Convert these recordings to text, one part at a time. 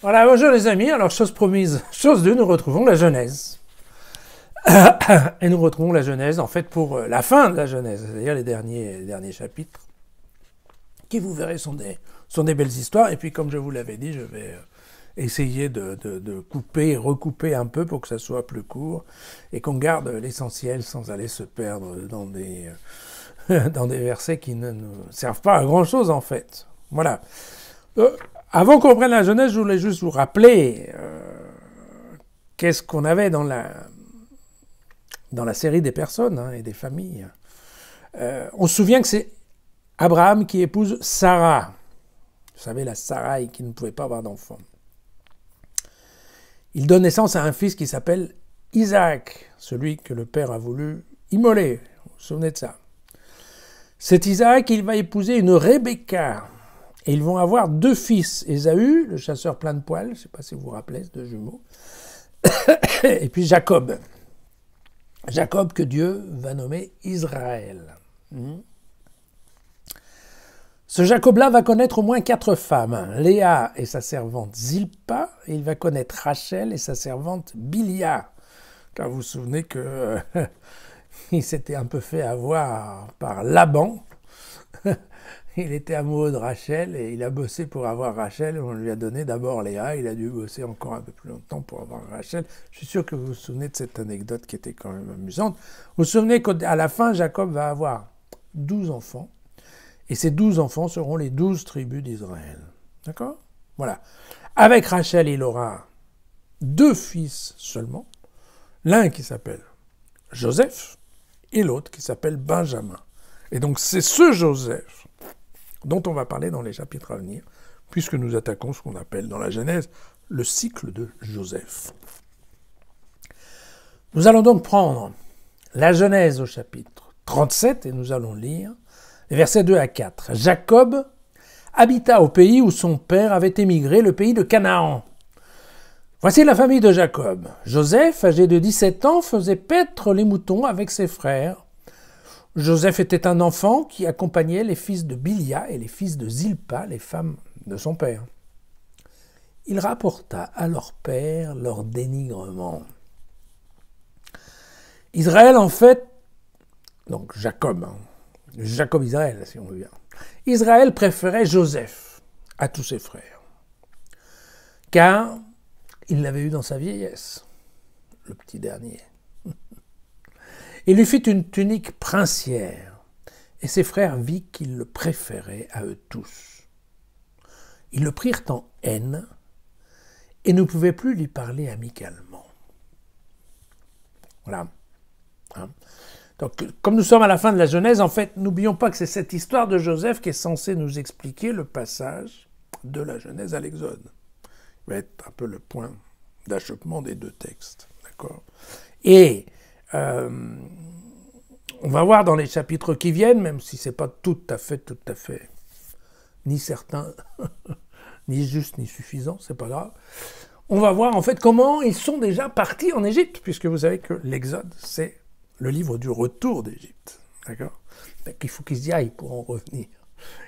Voilà, bonjour les amis. Alors, chose promise, chose due, nous retrouvons la Genèse. Et nous retrouvons la Genèse, en fait, pour la fin de la Genèse, c'est-à-dire les derniers chapitres, qui, vous verrez, sont des belles histoires. Et puis, comme je vous l'avais dit, je vais essayer de couper et recouper un peu pour que ça soit plus court et qu'on garde l'essentiel sans aller se perdre dans des versets qui ne nous servent pas à grand-chose, en fait. Voilà. Avant qu'on prenne la Genèse, je voulais juste vous rappeler qu'est-ce qu'on avait dans la série des personnes et des familles. On se souvient que c'est Abraham qui épouse Sarah. Vous savez, la Sarai qui ne pouvait pas avoir d'enfant. Il donne naissance à un fils qui s'appelle Isaac, celui que le père a voulu immoler. Vous vous souvenez de ça? Cet Isaac, il va épouser une Rebecca. Et ils vont avoir deux fils, Ésaü, le chasseur plein de poils, je ne sais pas si vous vous rappelez, deux jumeaux, et puis Jacob. Jacob que Dieu va nommer Israël. Ce Jacob-là va connaître au moins 4 femmes. Léa et sa servante Zilpa, et il va connaître Rachel et sa servante Bilia. Car vous vous souvenez que il s'était un peu fait avoir par Laban. Il était amoureux de Rachel et il a bossé pour avoir Rachel. On lui a donné d'abord Léa, il a dû bosser encore un peu plus longtemps pour avoir Rachel. Je suis sûr que vous vous souvenez de cette anecdote qui était quand même amusante. Vous vous souvenez qu'à la fin, Jacob va avoir 12 enfants. Et ces 12 enfants seront les 12 tribus d'Israël. D'accord? Voilà. Avec Rachel, il aura 2 fils seulement. L'un qui s'appelle Joseph et l'autre qui s'appelle Benjamin. Et donc c'est ce Joseph dont on va parler dans les chapitres à venir, puisque nous attaquons ce qu'on appelle dans la Genèse le cycle de Joseph. Nous allons donc prendre la Genèse au chapitre 37 et nous allons lire les versets 2 à 4. Jacob habita au pays où son père avait émigré, le pays de Canaan. Voici la famille de Jacob. Joseph, âgé de 17 ans, faisait paître les moutons avec ses frères. Joseph était un enfant qui accompagnait les fils de Bilia et les fils de Zilpa, les femmes de son père. Il rapporta à leur père leur dénigrement. Israël, en fait, donc Jacob Israël, si on veut bien. Israël préférait Joseph à tous ses frères, car il l'avait eu dans sa vieillesse, le petit dernier. Il lui fit une tunique princière, et ses frères virent qu'il le préférait à eux tous. Ils le prirent en haine, et ne pouvaient plus lui parler amicalement. Voilà. Donc, comme nous sommes à la fin de la Genèse, en fait, n'oublions pas que c'est cette histoire de Joseph qui est censée nous expliquer le passage de la Genèse à l'Exode. Il va être un peu le point d'achoppement des 2 textes. D'accord ? Et on va voir dans les chapitres qui viennent, même si ce n'est pas tout à fait, ni certain, ni juste, ni suffisant, c'est pas grave. On va voir en fait comment ils sont déjà partis en Égypte, puisque vous savez que l'Exode, c'est le livre du retour d'Égypte. D'accord ? Il faut qu'ils y aillent pour en revenir.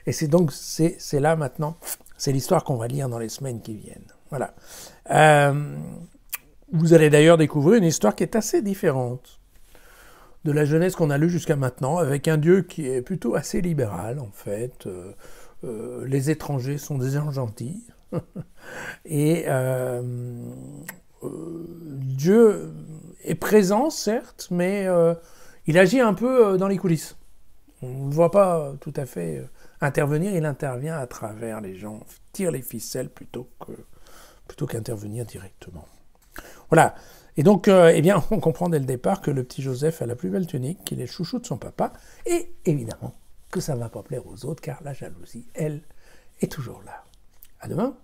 Et c'est donc, c'est là maintenant, c'est l'histoire qu'on va lire dans les semaines qui viennent. Voilà. Vous allez d'ailleurs découvrir une histoire qui est assez différente de la Genèse qu'on a lue jusqu'à maintenant, avec un Dieu qui est plutôt assez libéral, en fait. Les étrangers sont des gens gentils. Et Dieu est présent, certes, mais il agit un peu dans les coulisses. On ne voit pas tout à fait intervenir, il intervient à travers les gens, tire les ficelles plutôt qu'intervenir directement. Voilà. Et donc, eh bien, on comprend dès le départ que le petit Joseph a la plus belle tunique, qu'il est le chouchou de son papa, et évidemment que ça ne va pas plaire aux autres, car la jalousie, elle, est toujours là. À demain.